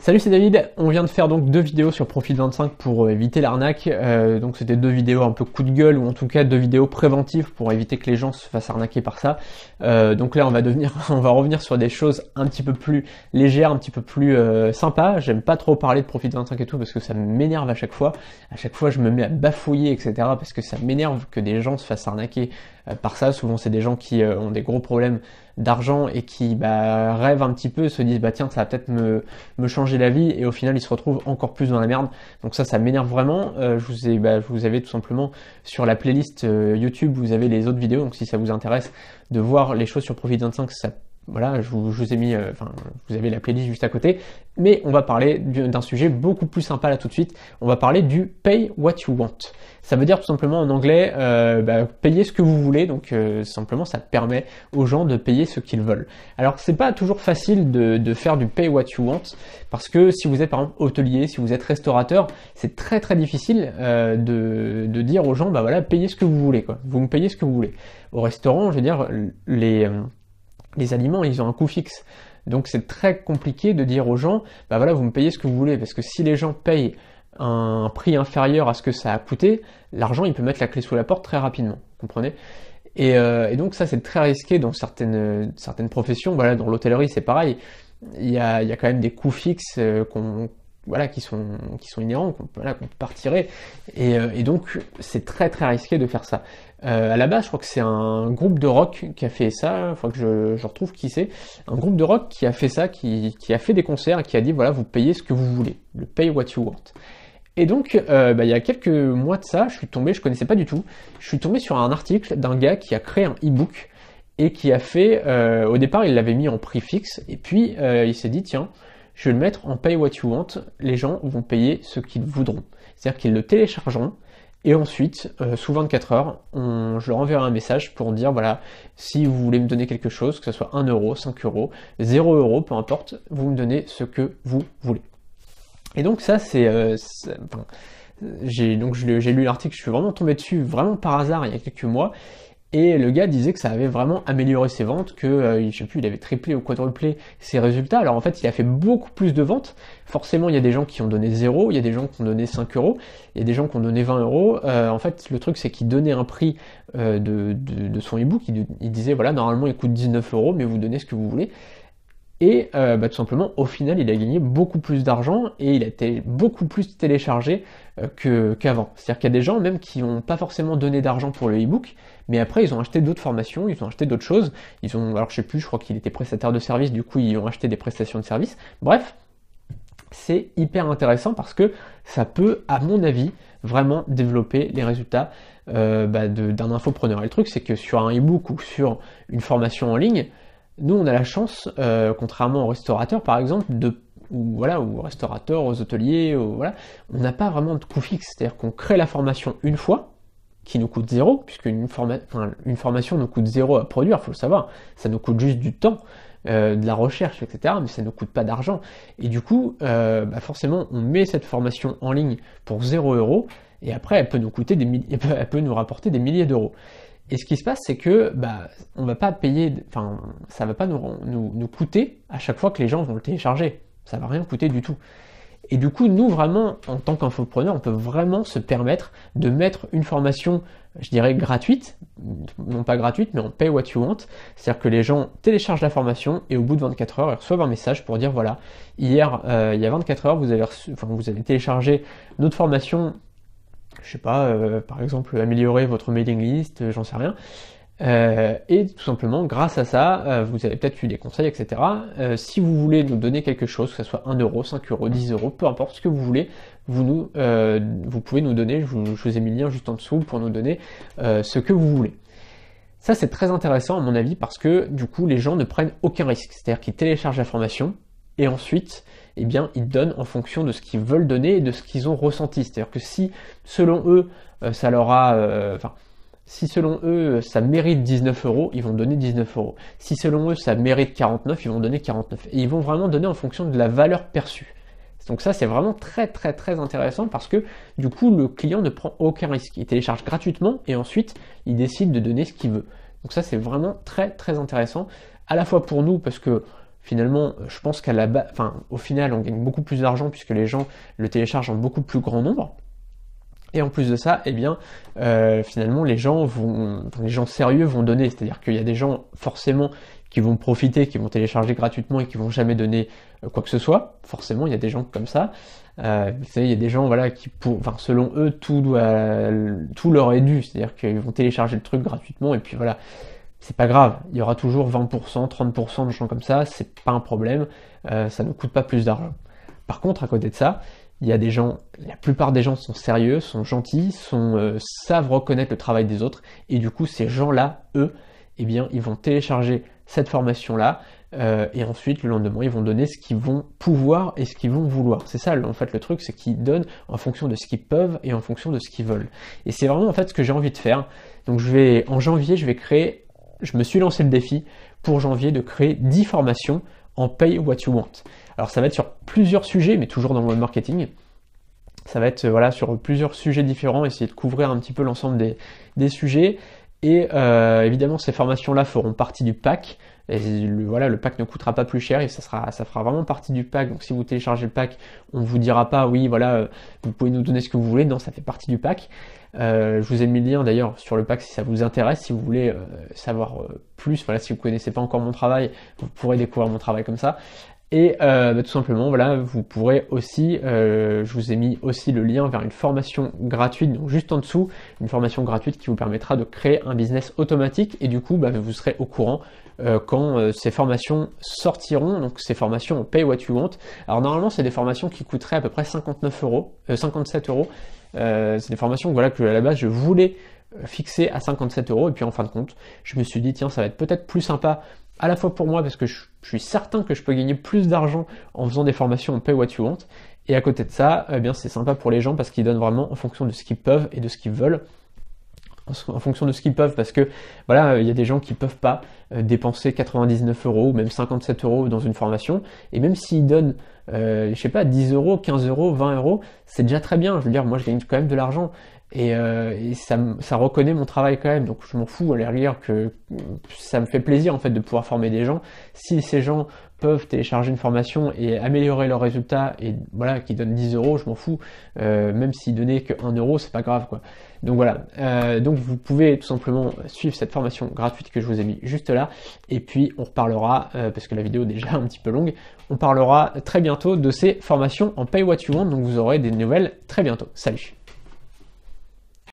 Salut, c'est David. On vient de faire donc 2 vidéos sur Profit25 pour éviter l'arnaque. Donc c'était 2 vidéos un peu coup de gueule, ou en tout cas 2 vidéos préventives pour éviter que les gens se fassent arnaquer par ça. Donc là on va revenir sur des choses un petit peu plus légères, un petit peu plus sympas. J'aime pas trop parler de Profit25 et tout parce que ça m'énerve à chaque fois. À chaque fois je me mets à bafouiller, etc. parce que ça m'énerve que des gens se fassent arnaquer par ça. Souvent c'est des gens qui ont des gros problèmes d'argent et qui rêvent un petit peu, se disent tiens, ça va peut-être me changer la vie, et au final ils se retrouvent encore plus dans la merde. Donc ça m'énerve vraiment. Vous avez tout simplement sur la playlist YouTube, vous avez les autres vidéos, donc si ça vous intéresse de voir les choses sur Profit25, voilà, je vous ai mis, vous avez la playlist juste à côté. Mais on va parler d'un sujet beaucoup plus sympa là tout de suite. On va parler du pay what you want. Ça veut dire tout simplement en anglais, payer ce que vous voulez. Donc simplement, ça permet aux gens de payer ce qu'ils veulent. Alors c'est pas toujours facile de faire du pay what you want, parce que si vous êtes par exemple hôtelier, si vous êtes restaurateur, c'est très très difficile de dire aux gens, voilà, payez ce que vous voulez, quoi. Vous me payez ce que vous voulez. Au restaurant, je veux dire, les aliments, ils ont un coût fixe. Donc c'est très compliqué de dire aux gens, voilà, vous me payez ce que vous voulez, parce que si les gens payent un prix inférieur à ce que ça a coûté, l'argent, il peut mettre la clé sous la porte très rapidement, vous comprenez ? Et donc ça, c'est très risqué dans certaines professions. Voilà, dans l'hôtellerie, c'est pareil. Il y a quand même des coûts fixes qui sont inhérents, qu'on peut pas retirer, et donc c'est très très risqué de faire ça. À la base, je crois que c'est un groupe de rock qui a fait ça. Il faudra que je retrouve qui c'est. Un groupe de rock qui a fait ça, qui a fait des concerts et qui a dit voilà, vous payez ce que vous voulez, le pay what you want. Et donc, il y a quelques mois de ça, je connaissais pas du tout, je suis tombé sur un article d'un gars qui a créé un e-book et qui a fait, au départ, il l'avait mis en prix fixe, et puis il s'est dit tiens, je vais le mettre en pay what you want, les gens vont payer ce qu'ils voudront. C'est-à-dire qu'ils le téléchargeront, et ensuite, sous 24 heures, je leur enverrai un message pour dire, voilà, si vous voulez me donner quelque chose, que ce soit 1 euro, 5 euros, 0 euros, peu importe, vous me donnez ce que vous voulez. Et donc ça, j'ai lu l'article, je suis vraiment tombé dessus, vraiment par hasard, il y a quelques mois, et le gars disait que ça avait vraiment amélioré ses ventes, que je sais plus, il avait triplé ou quadruplé ses résultats. Alors en fait, il a fait beaucoup plus de ventes. Forcément, il y a des gens qui ont donné 0, il y a des gens qui ont donné 5 euros, il y a des gens qui ont donné 20 euros. En fait, le truc, c'est qu'il donnait un prix de son e-book. Il disait, voilà, normalement, il coûte 19 euros, mais vous donnez ce que vous voulez. Et tout simplement, au final, il a gagné beaucoup plus d'argent et il a été beaucoup plus téléchargé qu'avant. C'est-à-dire qu'il y a des gens même qui n'ont pas forcément donné d'argent pour le e-book, mais après ils ont acheté d'autres formations, ils ont acheté d'autres choses. Alors je sais plus, je crois qu'il était prestataire de service, du coup ils ont acheté des prestations de service. Bref, c'est hyper intéressant parce que ça peut, à mon avis, vraiment développer les résultats d'un infopreneur. Et le truc, c'est que sur un e-book ou sur une formation en ligne, nous, on a la chance, contrairement aux restaurateurs, par exemple, ou aux restaurateurs, aux hôteliers, on n'a pas vraiment de coût fixe. C'est-à-dire qu'on crée la formation une fois, qui nous coûte 0, puisque une formation nous coûte 0 à produire, il faut le savoir. Ça nous coûte juste du temps, de la recherche, etc., mais ça ne nous coûte pas d'argent. Et du coup, forcément, on met cette formation en ligne pour 0 euros, et après, elle peut nous rapporter des milliers d'euros. Et ce qui se passe, c'est que on va pas payer, ça va pas nous coûter à chaque fois que les gens vont le télécharger. Ça va rien coûter du tout. Et du coup, nous vraiment, en tant qu'infopreneur, on peut vraiment se permettre de mettre une formation, je dirais gratuite, non pas gratuite, mais en pay what you want. C'est-à-dire que les gens téléchargent la formation et au bout de 24 heures, ils reçoivent un message pour dire voilà, hier, il y a 24 heures, vous avez téléchargé notre formation. Je sais pas, par exemple, améliorer votre mailing list, j'en sais rien. Et tout simplement, grâce à ça, vous avez peut-être eu des conseils, etc. Si vous voulez nous donner quelque chose, que ce soit 1 euro, 5 euros, 10 euros, peu importe ce que vous voulez, vous pouvez nous donner, je vous ai mis le lien juste en dessous pour nous donner ce que vous voulez. Ça, c'est très intéressant à mon avis parce que du coup, les gens ne prennent aucun risque. C'est-à-dire qu'ils téléchargent la formation et ensuite, ils donnent en fonction de ce qu'ils veulent donner et de ce qu'ils ont ressenti. C'est-à-dire que si, selon eux, si selon eux, ça mérite 19 euros, ils vont donner 19 euros. Si selon eux, ça mérite 49, ils vont donner 49. Et ils vont vraiment donner en fonction de la valeur perçue. Donc ça, c'est vraiment très très très intéressant parce que du coup, le client ne prend aucun risque. Il télécharge gratuitement et ensuite, il décide de donner ce qu'il veut. Donc ça, c'est vraiment très très intéressant, à la fois pour nous parce que finalement, je pense qu'à la base, enfin, au final, on gagne beaucoup plus d'argent puisque les gens le téléchargent en beaucoup plus grand nombre. Et en plus de ça, eh bien, finalement, les gens sérieux vont donner. C'est-à-dire qu'il y a des gens forcément qui vont profiter, qui vont télécharger gratuitement et qui vont jamais donner quoi que ce soit. Forcément, il y a des gens comme ça. Vous savez, il y a des gens, voilà, selon eux, tout leur est dû. C'est-à-dire qu'ils vont télécharger le truc gratuitement et puis voilà. C'est pas grave, il y aura toujours 20%, 30% de gens comme ça, c'est pas un problème, ça ne coûte pas plus d'argent. Par contre, à côté de ça, il y a des gens, la plupart des gens sont sérieux, sont gentils, savent reconnaître le travail des autres, et du coup, ces gens-là, eux, eh bien, ils vont télécharger cette formation-là, et ensuite, le lendemain, ils vont donner ce qu'ils vont pouvoir et ce qu'ils vont vouloir. C'est ça, en fait, le truc, c'est qu'ils donnent en fonction de ce qu'ils peuvent et en fonction de ce qu'ils veulent. Et c'est vraiment, en fait, ce que j'ai envie de faire. Donc, en janvier, je me suis lancé le défi pour janvier de créer 10 formations en Pay What You Want. Alors ça va être sur plusieurs sujets, mais toujours dans le web marketing. Ça va être sur plusieurs sujets différents, essayer de couvrir un petit peu l'ensemble des sujets. Et évidemment, ces formations-là feront partie du pack. Et le pack ne coûtera pas plus cher et ça fera vraiment partie du pack. Donc si vous téléchargez le pack, on ne vous dira pas oui voilà, vous pouvez nous donner ce que vous voulez. Non, ça fait partie du pack. Je vous ai mis le lien d'ailleurs sur le pack si ça vous intéresse, si vous voulez savoir plus. Voilà, si vous ne connaissez pas encore mon travail, vous pourrez découvrir mon travail comme ça. Et tout simplement, voilà, vous pourrez aussi, je vous ai mis aussi le lien vers une formation gratuite, donc juste en dessous, une formation gratuite qui vous permettra de créer un business automatique et du coup, vous serez au courant quand ces formations sortiront, donc ces formations en Pay What You Want. Alors normalement, c'est des formations qui coûteraient à peu près 57 €. C'est des formations que à la base, je voulais fixer à 57 € et puis en fin de compte, je me suis dit, tiens, ça va être peut-être plus sympa à la fois pour moi parce que je suis certain que je peux gagner plus d'argent en faisant des formations en Pay What You Want et à côté de ça, eh bien c'est sympa pour les gens parce qu'ils donnent vraiment en fonction de ce qu'ils peuvent et de ce qu'ils veulent. En fonction de ce qu'ils peuvent parce que voilà, il y a des gens qui peuvent pas dépenser 99 € ou même 57 € dans une formation et même s'ils donnent je sais pas 10 €, 15 €, 20 €, c'est déjà très bien. Je veux dire, moi je gagne quand même de l'argent et ça reconnaît mon travail quand même, donc je m'en fous à la rigueur que ça me fait plaisir en fait de pouvoir former des gens. Si ces gens peuvent télécharger une formation et améliorer leurs résultats et voilà, qui donnent 10 €, je m'en fous, même s'ils donnaient que 1 €, c'est pas grave quoi. Donc voilà, donc vous pouvez tout simplement suivre cette formation gratuite que je vous ai mis juste là, et puis on reparlera, parce que la vidéo est déjà un petit peu longue, on parlera très bientôt de ces formations en Pay What You Want, donc vous aurez des nouvelles très bientôt. Salut!